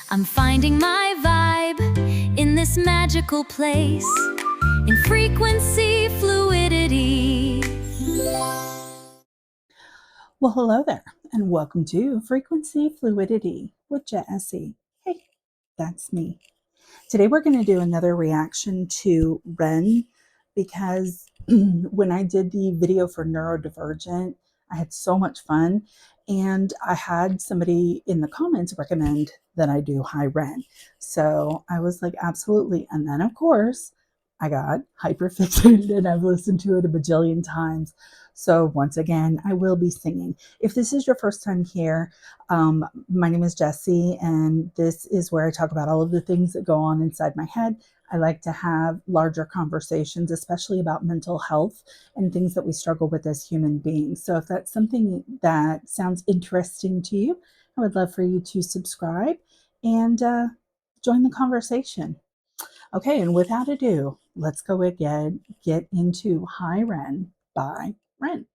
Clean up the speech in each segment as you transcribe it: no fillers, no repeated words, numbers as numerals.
I'm finding my vibe in this magical place, in frequency fluidity. Well, hello there, and welcome to Frequency Fluidity with Jessie. Hey, that's me. Today we're going to do another reaction to Ren because when I did the video for Neurodivergent, I had so much fun, and I had somebody in the comments recommend that I do Hi Ren. So I was like, absolutely. And then, of course, I got hyperfixated and I've listened to it a bajillion times. So once again, I will be singing. If this is your first time here, my name is Jessie, and this is where I talk about all of the things that go on inside my head. I like to have larger conversations, especially about mental health and things that we struggle with as human beings. So if that's something that sounds interesting to you, I would love for you to subscribe and join the conversation. Okay, and without ado, let's go again, get into Hi Ren by Ren.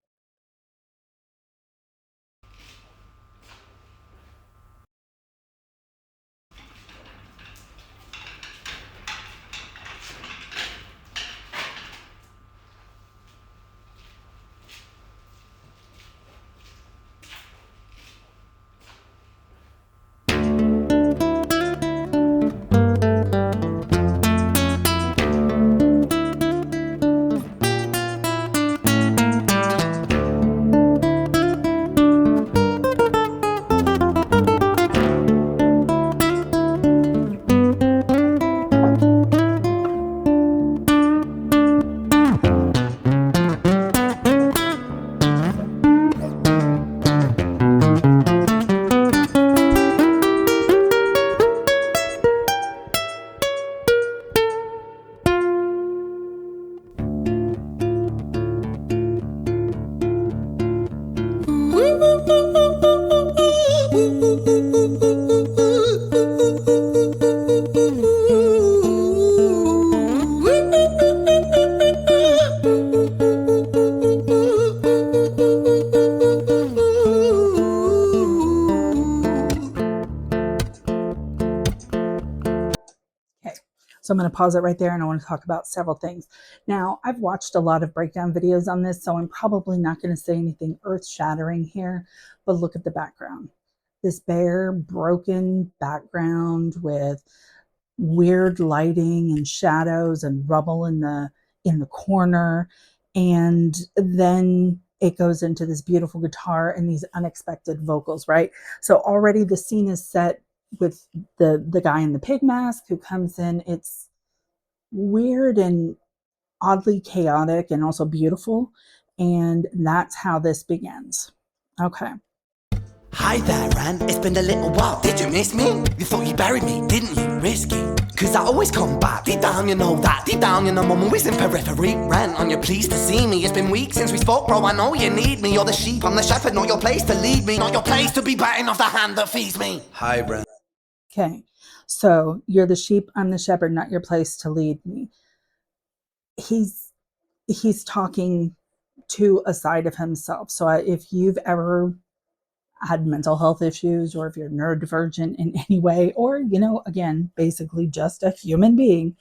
So I'm going to pause it right there, and I want to talk about several things. Now, I've watched a lot of breakdown videos on this, so I'm probably not going to say anything earth-shattering here, but look at the background. This bare, broken background with weird lighting and shadows and rubble in the corner, and then it goes into this beautiful guitar and these unexpected vocals, right? So already the scene is set with the guy in the pig mask who comes in. It's weird and oddly chaotic and also beautiful, and that's how this begins. Okay. Hi there, Ren. It's been a little while. Did you miss me? You thought you buried me, didn't you? Risky. Cause I always come back. Deep down you know that. Deep down you know I'm always in periphery. Ren, are you pleased to see me? It's been weeks since we spoke, bro. I know you need me. You're the sheep, I'm the shepherd. Not your place to lead me. Not your place to be biting off the hand that feeds me. Hi, Ren. Okay. So you're the sheep, I'm the shepherd, not your place to lead me. He's talking to a side of himself. So if you've ever had mental health issues, or if you're neurodivergent in any way, or, again, basically just a human being,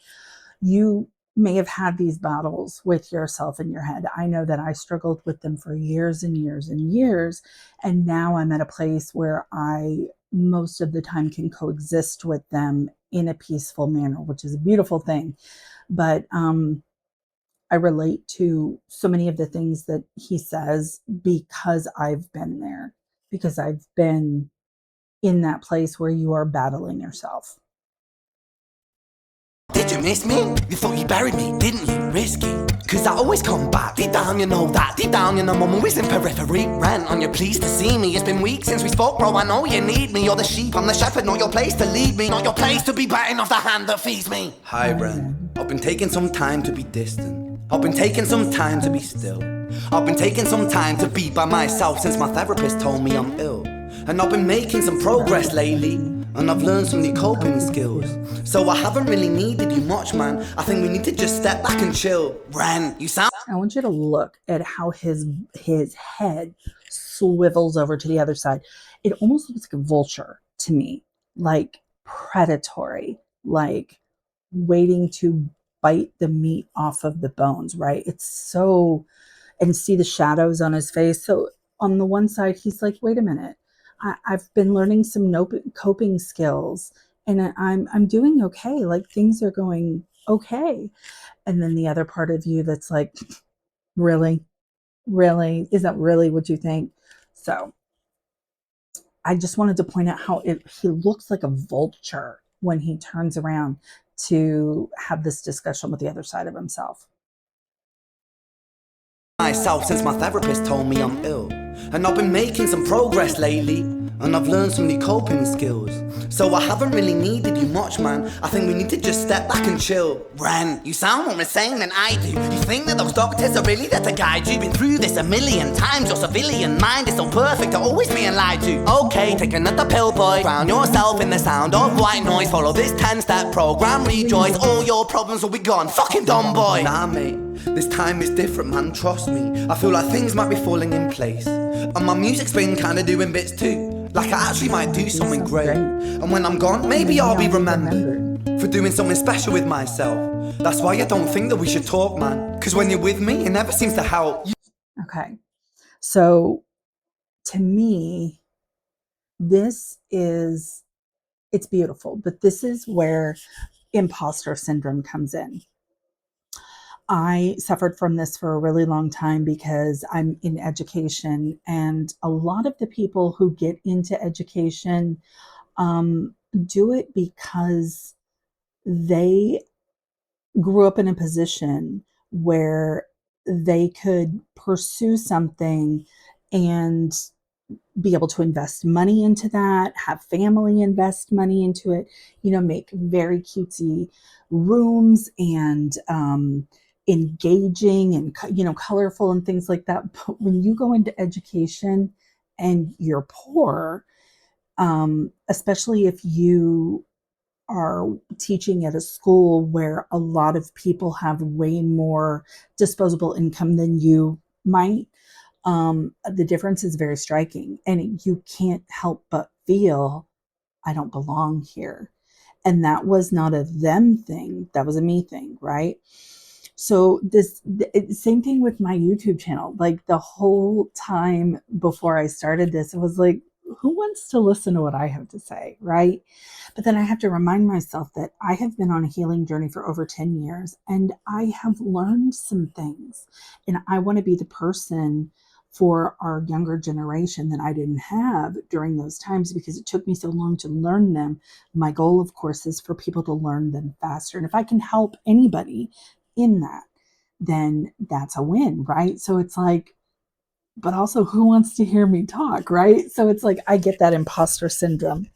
you may have had these battles with yourself in your head. I know that I struggled with them for years and years and years. And now I'm at a place where I most of the time can coexist with them in a peaceful manner, which is a beautiful thing. But I relate to so many of the things that he says because I've been there, because I've been in that place where you are battling yourself. Did you miss me? You thought you buried me, didn't you? Risky. Cause I always come back. Deep down you know that. Deep down you know I'm always in periphery. Ren, are you pleased to see me? It's been weeks since we spoke, bro. I know you need me. You're the sheep, I'm the shepherd. Not your place to lead me. Not your place to be biting off the hand that feeds me. Hi, Ren. I've been taking some time to be distant. I've been taking some time to be still. I've been taking some time to be by myself since my therapist told me I'm ill. And I've been making some progress lately, and I've learned some new coping skills. So I haven't really needed you much, man. I think we need to just step back and chill. Ren, you sound... I want you to look at how his head swivels over to the other side. It almost looks like a vulture to me, like predatory, like waiting to bite the meat off of the bones, right? It's so, and see the shadows on his face. So on the one side, he's like, wait a minute, I've been learning some coping skills and I'm doing okay. Like things are going okay. And then the other part of you that's like, really? Really? Is that really what you think? So I just wanted to point out how he looks like a vulture when he turns around to have this discussion with the other side of himself. Myself since my therapist told me I'm ill. And I've been making some progress lately. And I've learned some new coping skills. So I haven't really needed you much, man. I think we need to just step back and chill. Ren, you sound more insane than I do. You think that those doctors are really there to guide you? Been through this a million times. Your civilian mind is so perfect, you're always being lied to. Okay, take another pill, boy. Drown yourself in the sound of white noise. Follow this 10-step program, rejoice. All your problems will be gone. Fucking dumb boy. Nah, mate. This time is different, man, trust me. I feel like things might be falling in place. And my music's been kinda doing bits too. Like I actually might do something great. And when I'm gone, maybe I'll be remembered for doing something special with myself. That's why I don't think that we should talk, man. Cause when you're with me, it never seems to help. Okay. So to me, it's beautiful, but this is where imposter syndrome comes in. I suffered from this for a really long time because I'm in education, and a lot of the people who get into education do it because they grew up in a position where they could pursue something and be able to invest money into that, have family invest money into it, make very cutesy rooms and engaging and, colorful and things like that. But when you go into education and you're poor, especially if you are teaching at a school where a lot of people have way more disposable income than you might, the difference is very striking, and you can't help but feel, I don't belong here. And that was not a them thing, that was a me thing, right? So same thing with my YouTube channel. Like the whole time before I started this, it was like, who wants to listen to what I have to say, right? But then I have to remind myself that I have been on a healing journey for over 10 years and I have learned some things. And I want to be the person for our younger generation that I didn't have during those times because it took me so long to learn them. My goal, of course, is for people to learn them faster. And if I can help anybody in that, then that's a win, right? So it's like, but also who wants to hear me talk, right? So it's like I get that imposter syndrome.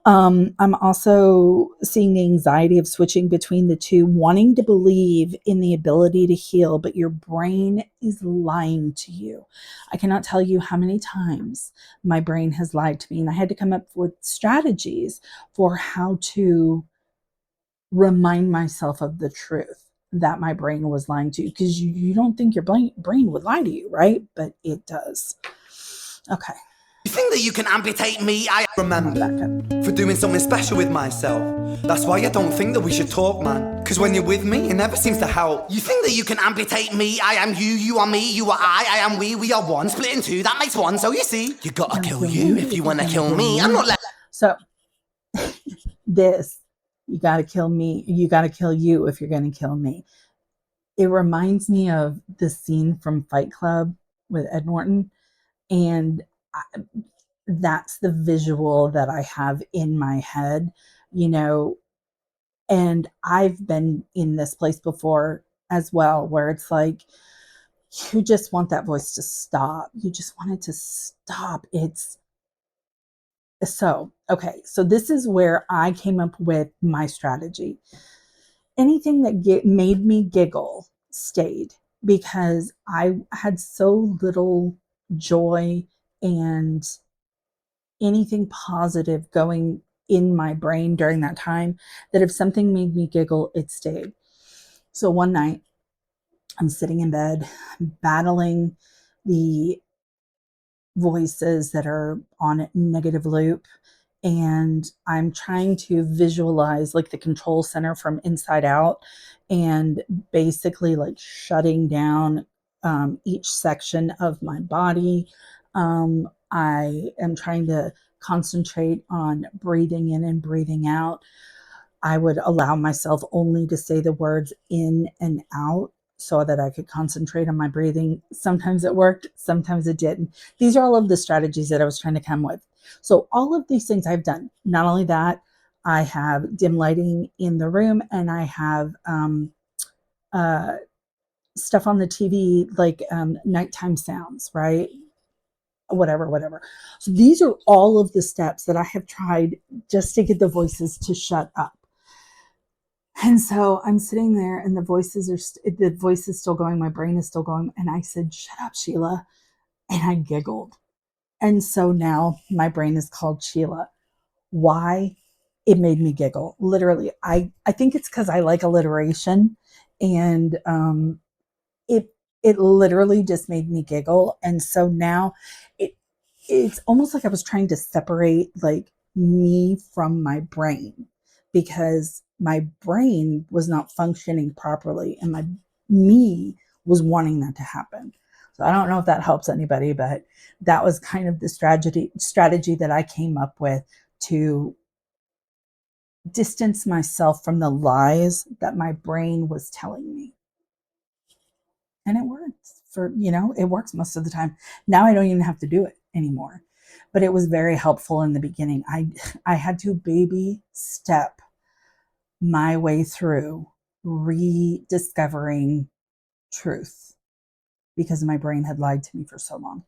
I'm also seeing the anxiety of switching between the two, wanting to believe in the ability to heal, but your brain is lying to you. I cannot tell you how many times my brain has lied to me, and I had to come up with strategies for how to remind myself of the truth that my brain was lying to you, because you don't think your brain would lie to you, right? But it does. Okay. You think that you can amputate me? I remember for doing something special with myself. That's why I don't think that we should talk, man. Cause when you're with me, it never seems to help. You think that you can amputate me? I am you, you are me, you are I am we are one. Split in two, that makes one. So you see, you gotta kill you if you wanna kill me. I'm not So this, you gotta kill me, you gotta kill you if you're gonna kill me. It reminds me of the scene from Fight Club with Ed Norton. And that's the visual that I have in my head, and I've been in this place before as well, where it's like, you just want that voice to stop. You just want it to stop. It's so, okay. So this is where I came up with my strategy. Anything that made me giggle stayed, because I had so little joy and anything positive going in my brain during that time, that if something made me giggle, it stayed. So one night I'm sitting in bed battling the voices that are on negative loop, and I'm trying to visualize like the control center from inside out, and basically like shutting down each section of my body. I am trying to concentrate on breathing in and breathing out. I would allow myself only to say the words in and out so that I could concentrate on my breathing. Sometimes it worked, sometimes it didn't. These are all of the strategies that I was trying to come with. So all of these things I've done. Not only that, I have dim lighting in the room, and I have uh, stuff on the TV like nighttime sounds, right? Whatever. So these are all of the steps that I have tried just to get the voices to shut up. And so I'm sitting there, and the voice is still going, my brain is still going, and I said, "Shut up, Sheila," and I giggled. And so now my brain is called Sheila. Why? It made me giggle. Literally, I think it's because I like alliteration, and it literally just made me giggle. And so now it's almost like I was trying to separate like me from my brain, because my brain was not functioning properly, and my me was wanting that to happen. So I don't know if that helps anybody, but that was kind of the strategy that I came up with to distance myself from the lies that my brain was telling me. And it works it works most of the time. Now I don't even have to do it anymore, but it was very helpful in the beginning. I had to baby step my way through rediscovering truth, because my brain had lied to me for so long.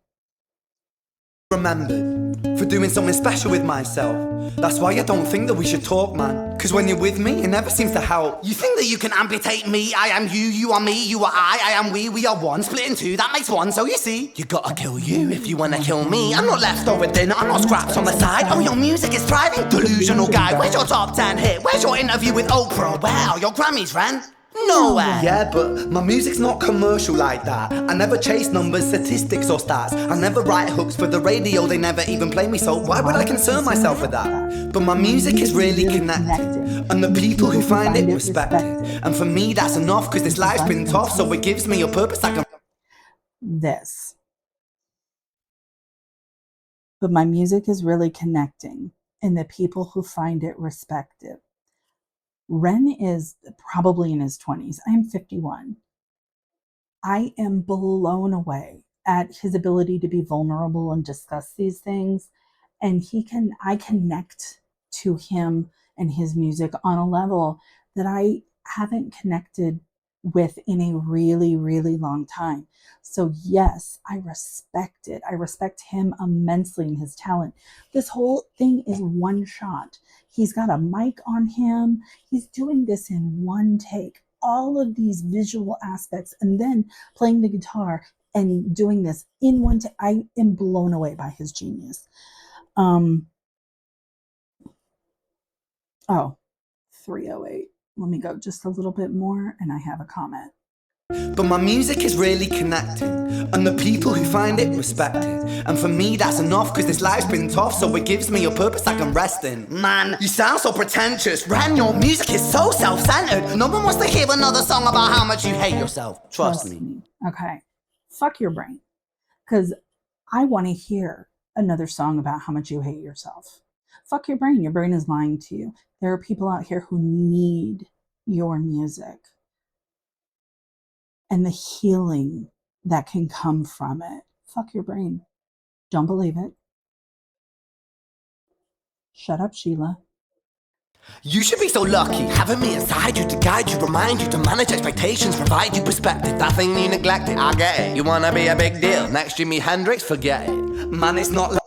Remembered for doing something special with myself. That's why I don't think that we should talk, man. Cause when you're with me, it never seems to help. You think that you can amputate me? I am you, you are me, you are I am we are one. Split in two, that makes one. So you see, you gotta kill you if you wanna kill me. I'm not leftover dinner, I'm not scraps on the side. Oh, your music is thriving, delusional guy. Where's your top 10 hit? Where's your interview with Oprah? Wow, your Grammys ran nowhere. Yeah, but my music's not commercial like that. I never chase numbers, statistics or stats. I never write hooks for the radio, they never even play me, so why would I concern myself with that? But my music is really connected, and the people who find it respect it. And for me that's enough, cause this life's been tough, so it gives me a purpose I can... This. But my music is really connecting, and the people who find it respect it. Ren is probably in his 20s. I am 51. I am blown away at his ability to be vulnerable and discuss these things. And I connect to him and his music on a level that I haven't connected with in a really, really long time. So yes, I respect it. I respect him immensely and his talent. This whole thing is one shot. He's got a mic on him. He's doing this in one take. All of these visual aspects, and then playing the guitar and doing this in one take. I am blown away by his genius. 308. Let me go just a little bit more, and I have a comment. But my music is really connecting, and the people who find it respect it. And for me that's enough, cause this life's been tough, so it gives me a purpose I can rest in. Man, you sound so pretentious. Ren, your music is so self-centered. No one wants to hear another song about how much you hate yourself. Trust me. Okay, fuck your brain, cause I want to hear another song about how much you hate yourself. Fuck your brain. Your brain is lying to you. There are people out here who need your music and the healing that can come from it. Fuck your brain. Don't believe it. Shut up, Sheila. You should be so lucky, having me inside you to guide you, remind you to manage expectations, provide you perspective. That thing you neglected, I get it. You wanna be a big deal, next Jimi Hendrix, forget it. Man, it's not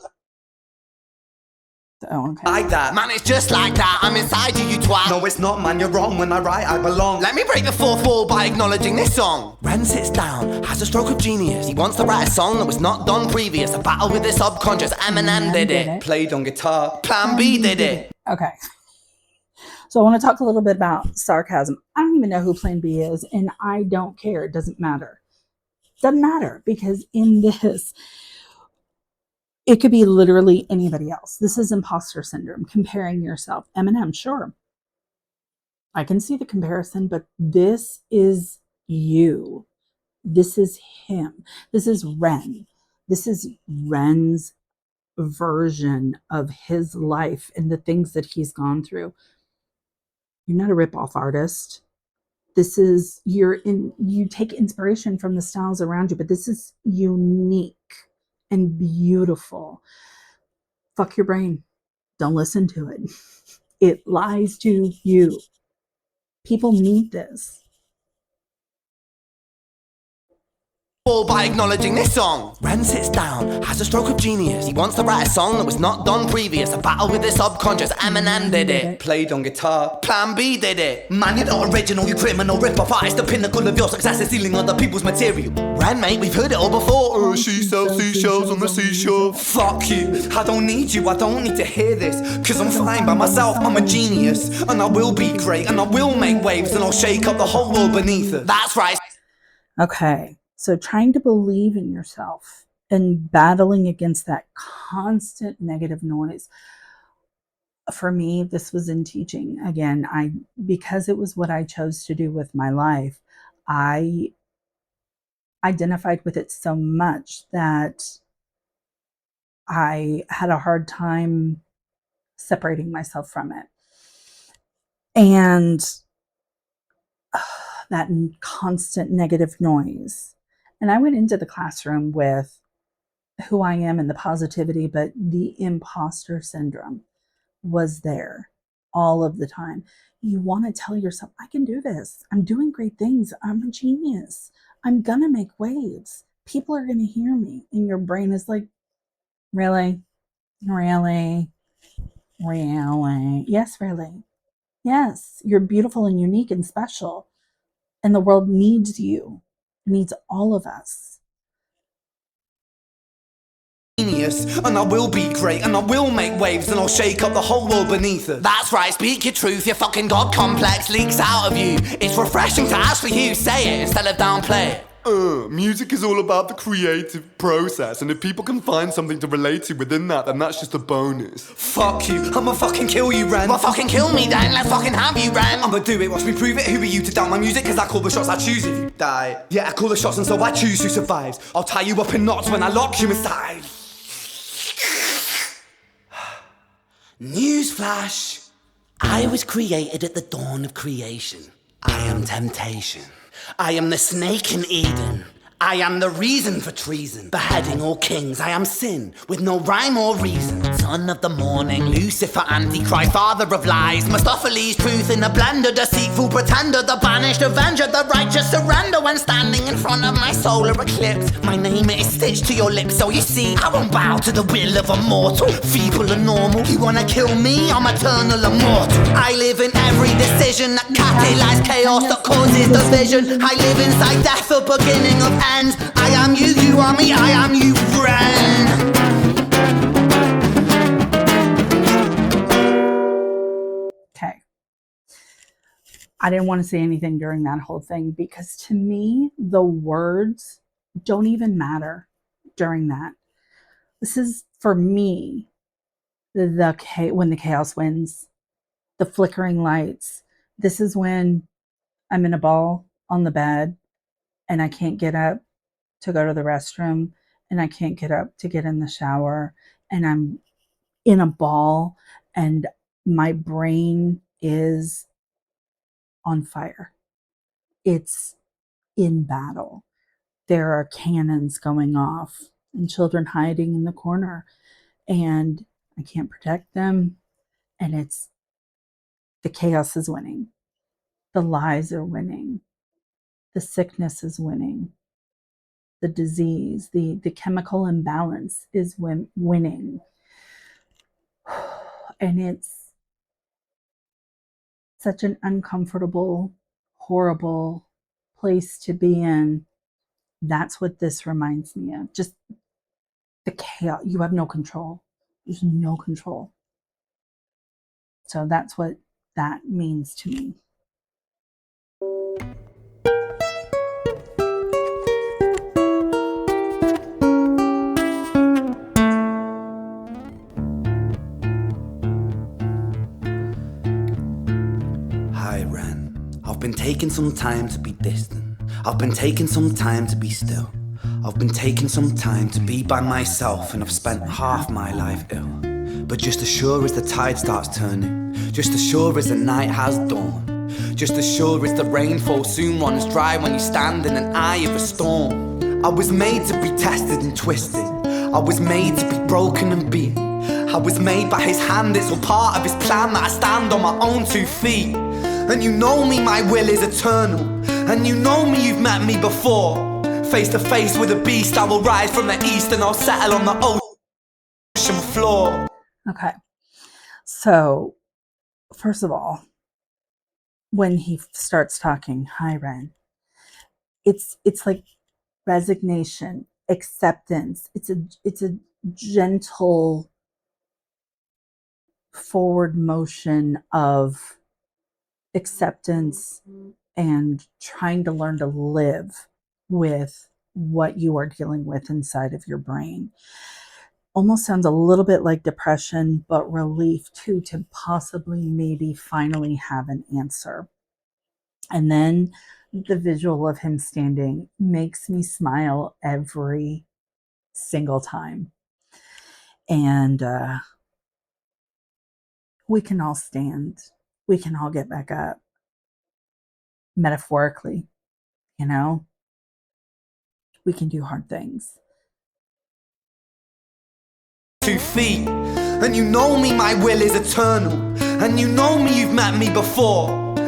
like that. Man, it's just like that. I'm inside you, you twat. No, it's not, man, you're wrong. When I write, I belong. Let me break the fourth wall by acknowledging this song. Ren sits down, has a stroke of genius. He wants to write a song that was not done previous. A battle with his subconscious. Eminem did it. Played on guitar. Plan B did it. Okay. So I want to talk a little bit about sarcasm. I don't even know who Plan B is, and I don't care. It doesn't matter. Doesn't matter, because in this, It could be literally anybody else. This is imposter syndrome, comparing yourself. Eminem, sure. I can see the comparison, but this is you. This is him. This is Ren. This is Ren's version of his life and the things that he's gone through. You're not a rip-off artist. This is, you take inspiration from the styles around you, but this is unique and beautiful. Fuck your brain. Don't listen to it. It lies to you. People need this. All by acknowledging this song. Ren sits down, has a stroke of genius. He wants to write a song that was not done previous. A battle with his subconscious. Eminem did it. Played on guitar. Plan B did it. Man, you're not original, you criminal rip-off artist. The pinnacle of your success is stealing other people's material. Ren, mate, we've heard it all before. She sells seashells on the seashore. Fuck you, I don't need you, I don't need to hear this. Cause I'm fine by myself, I'm a genius. And I will be great, and I will make waves. And I'll shake up the whole world beneath us. That's right. Okay. So trying to believe in yourself and battling against that constant negative noise. For me, this was in teaching. Again, because it was what I chose to do with my life, I identified with it so much that I had a hard time separating myself from it. And that constant negative noise. And I went into the classroom with who I am and the positivity, but the imposter syndrome was there all of the time. You want to tell yourself, I can do this. I'm doing great things. I'm a genius. I'm going to make waves. People are going to hear me. And your brain is like, really? Really? Really? Yes, really. Yes, you're beautiful and unique and special. And the world needs you. Needs all of us. Genius, and I will be great, and I will make waves, and I'll shake up the whole world beneath us. That's right, speak your truth, your fucking God complex leaks out of you. It's refreshing to actually say it instead of downplay it. Music is all about the creative process, and if people can find something to relate to within that, then that's just a bonus. Fuck you, I'ma fucking kill you, Ren. Well, fucking kill me then, let's fucking have you, Ren. I'ma do it, watch me prove it. Who are you to doubt my music? Cause I call the shots, I choose if you die. Yeah, I call the shots and so I choose who survives. I'll tie you up in knots when I lock you inside. Newsflash. I was created at the dawn of creation. I am temptation. I am the snake in Eden. I am the reason for treason. Beheading all kings, I am sin, with no rhyme or reason. Son of the morning, Lucifer, Antichrist, father of lies. Mustopheles, truth in a blender, deceitful pretender, the banished avenger, the righteous surrender. When standing in front of my solar eclipse, my name is stitched to your lips. So you see, I won't bow to the will of a mortal. Feeble and normal, you wanna kill me? I'm eternal immortal. I live in every decision that catalyzes chaos, that causes division. I live inside death, the beginning of end. I am you, you are me, I am you, friend. Okay. I didn't want to say anything during that whole thing because to me, the words don't even matter during that. This is, for me, when the chaos wins, the flickering lights. This is when I'm in a ball on the bed and I can't get up to go to the restroom and I can't get up to get in the shower and I'm in a ball and my brain is on fire. It's in battle. There are cannons going off and children hiding in the corner and I can't protect them and the chaos is winning. The lies are winning. The sickness is winning. The disease, the chemical imbalance is winning. And it's such an uncomfortable, horrible place to be in. That's what this reminds me of. Just the chaos. You have no control. There's no control. So that's what that means to me. been taking some time to be distant. I've been taking some time to be still. I've been taking some time to be by myself, and I've spent half my life ill. But just as sure as the tide starts turning, just as sure as the night has dawned, just as sure as the rainfall soon runs dry when you stand in an eye of a storm. I was made to be tested and twisted. I was made to be broken and beaten. I was made by his hand, it's all part of his plan that I stand on my own 2 feet. And you know me, my will is eternal. And you know me, you've met me before. Face to face with a beast, I will rise from the east and I'll settle on the ocean floor. Okay. So, first of all, when he starts talking, hi, Ren, it's like resignation, acceptance. It's a gentle forward motion of acceptance and trying to learn to live with what you are dealing with inside of your brain. Almost sounds a little bit like depression, but relief too, to possibly maybe finally have an answer. And then the visual of him standing makes me smile every single time. And we can all stand. We can all get back up. Metaphorically, you know, we can do hard things. 2 feet. And you know me, my will is eternal. And you know me, you've met me before.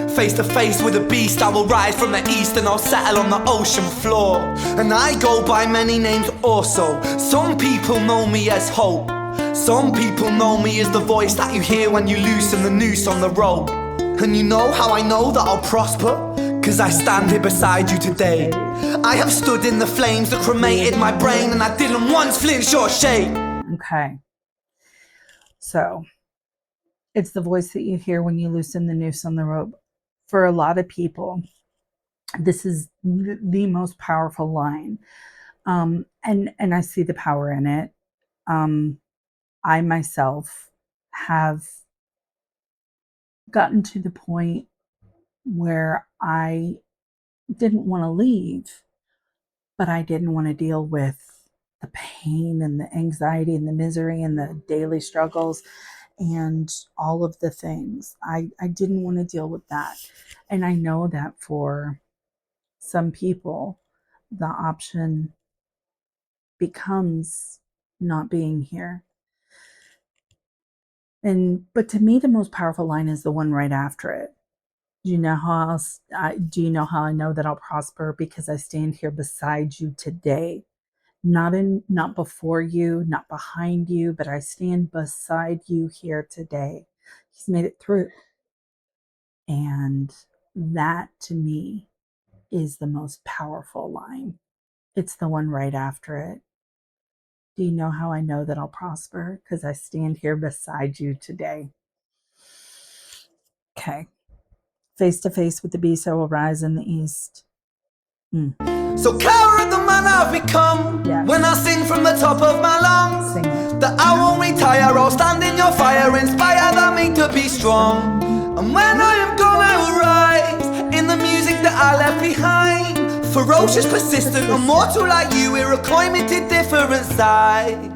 Face to face with a beast, I will rise from the east and I'll settle on the ocean floor. And I go by many names also. Some people know me as hope. Some people know me as the voice that you hear when you loosen the noose on the rope. And you know how I know that I'll prosper? 'Cause I stand here beside you today. I have stood in the flames that cremated my brain, and I didn't once flinch or shake. Okay. So it's the voice that you hear when you loosen the noose on the rope. For a lot of people, this is the most powerful line. And I see the power in it. I myself have gotten to the point where I didn't want to leave, but I didn't want to deal with the pain and the anxiety and the misery and the daily struggles and all of the things. I didn't want to deal with that. And I know that for some people, the option becomes not being here. But to me, the most powerful line is the one right after it. Do you know how I know that I'll prosper? Because I stand here beside you today. Not before you, not behind you, but I stand beside you here today. He's made it through. And that to me is the most powerful line. It's the one right after it. Do you know how I know that I'll prosper? Because I stand here beside you today. Okay. Face to face with the beast, I will rise in the east. So coward the man I've become. Yes. When I sing from the top of my lungs, Sing it. that I won't retire, I'll stand in your fire, inspire that me to be strong. And when I am gone, I will rise in the music that I left behind. Ferocious, persistent, immortal like you, we're a climate different side.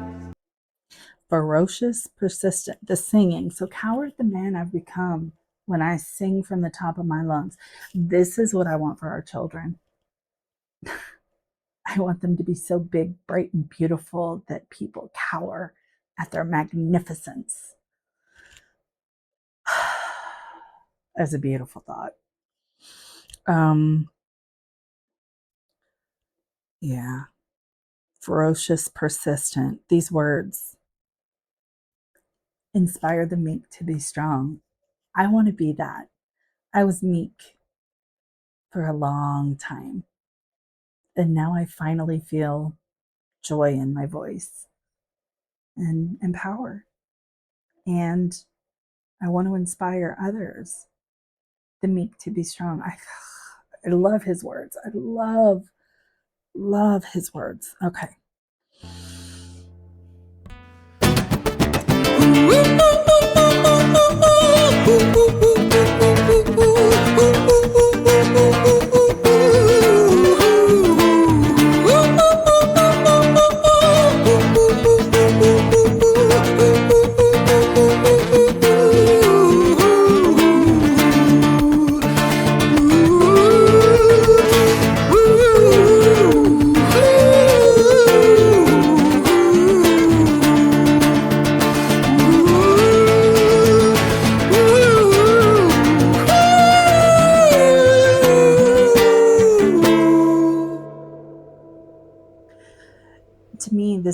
Ferocious, persistent, the singing. So coward the man I've become when I sing from the top of my lungs. This is what I want for our children. I want them to be so big, bright, and beautiful that people cower at their magnificence. That's a beautiful thought. Yeah. Ferocious, persistent. These words inspire the meek to be strong. I want to be that. I was meek for a long time. And now I finally feel joy in my voice and power. And I want to inspire others, the meek to be strong. I love his words. I love his words. Okay.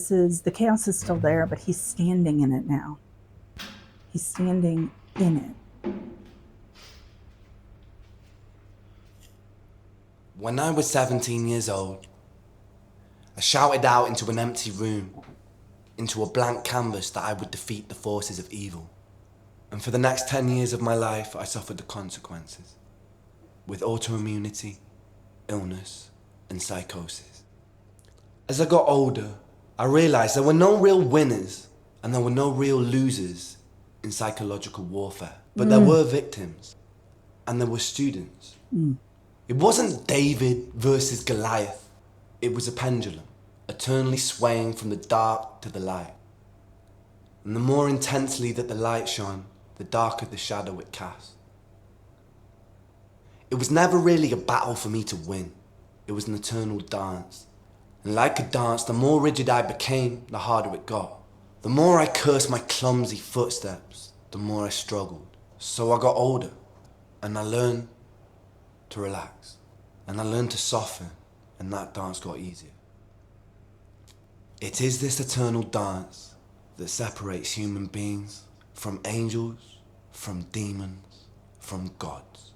the chaos is still there, but he's standing in it now. He's standing in it. When I was 17 years old, I shouted out into an empty room, into a blank canvas, that I would defeat the forces of evil. And for the next 10 years of my life, I suffered the consequences, with autoimmunity, illness, and psychosis. As I got older, I realized there were no real winners and there were no real losers in psychological warfare. But there were victims and there were students. It wasn't David versus Goliath. It was a pendulum, eternally swaying from the dark to the light. And the more intensely that the light shone, the darker the shadow it cast. It was never really a battle for me to win. It was an eternal dance. And like a dance, the more rigid I became, the harder it got. The more I cursed my clumsy footsteps, the more I struggled. So I got older, and I learned to relax. And I learned to soften, and that dance got easier. It is this eternal dance that separates human beings from angels, from demons, from gods.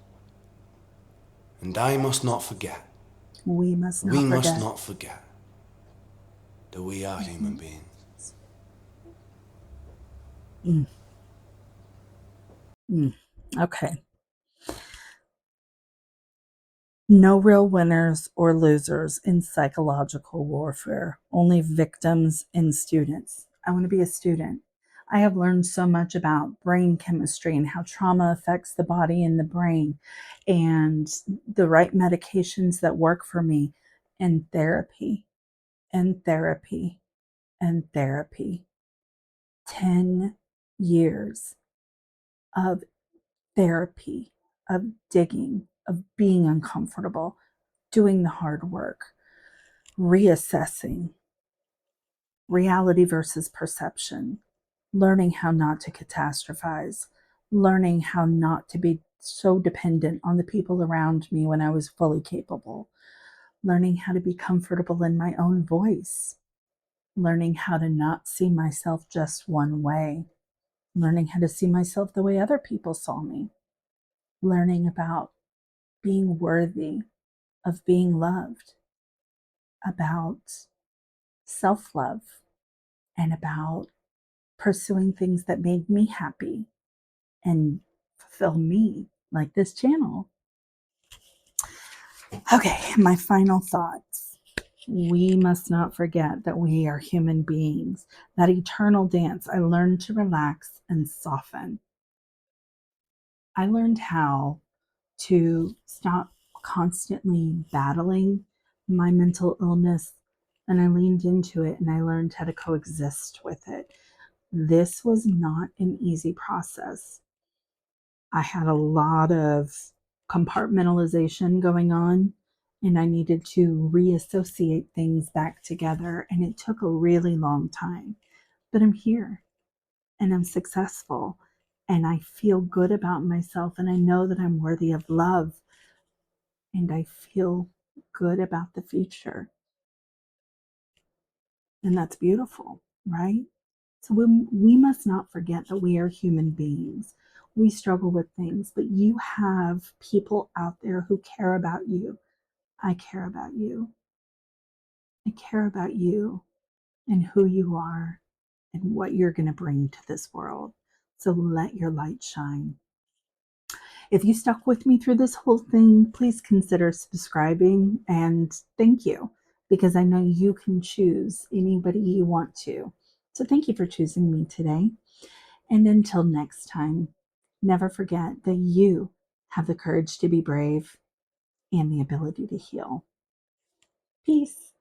And I must not forget. We must not We forget. must not forget that we are human beings. Okay. No real winners or losers in psychological warfare, only victims and students. I want to be a student. I have learned so much about brain chemistry and how trauma affects the body and the brain, and the right medications that work for me, and therapy, and therapy, and therapy. 10 years of therapy, of digging, of being uncomfortable, doing the hard work, reassessing reality versus perception, learning how not to catastrophize, learning how not to be so dependent on the people around me when I was fully capable, learning how to be comfortable in my own voice, learning how to not see myself just one way, learning how to see myself the way other people saw me, learning about being worthy of being loved, about self-love, and about pursuing things that made me happy and fulfill me, like this channel. Okay, my final thoughts. We must not forget that we are human beings. That eternal dance, I learned to relax and soften. I learned how to stop constantly battling my mental illness, and I leaned into it and I learned how to coexist with it. This was not an easy process. I had a lot of compartmentalization going on, and I needed to reassociate things back together, and it took a really long time. But I'm here and I'm successful, and I feel good about myself, and I know that I'm worthy of love, and I feel good about the future. And that's beautiful, right? So we must not forget that we are human beings. We struggle with things, but you have people out there who care about you. I care about you. I care about you and who you are and what you're going to bring to this world. So let your light shine. If you stuck with me through this whole thing, please consider subscribing, and thank you, because I know you can choose anybody you want to. So thank you for choosing me today. And until next time, never forget that you have the courage to be brave and the ability to heal. Peace.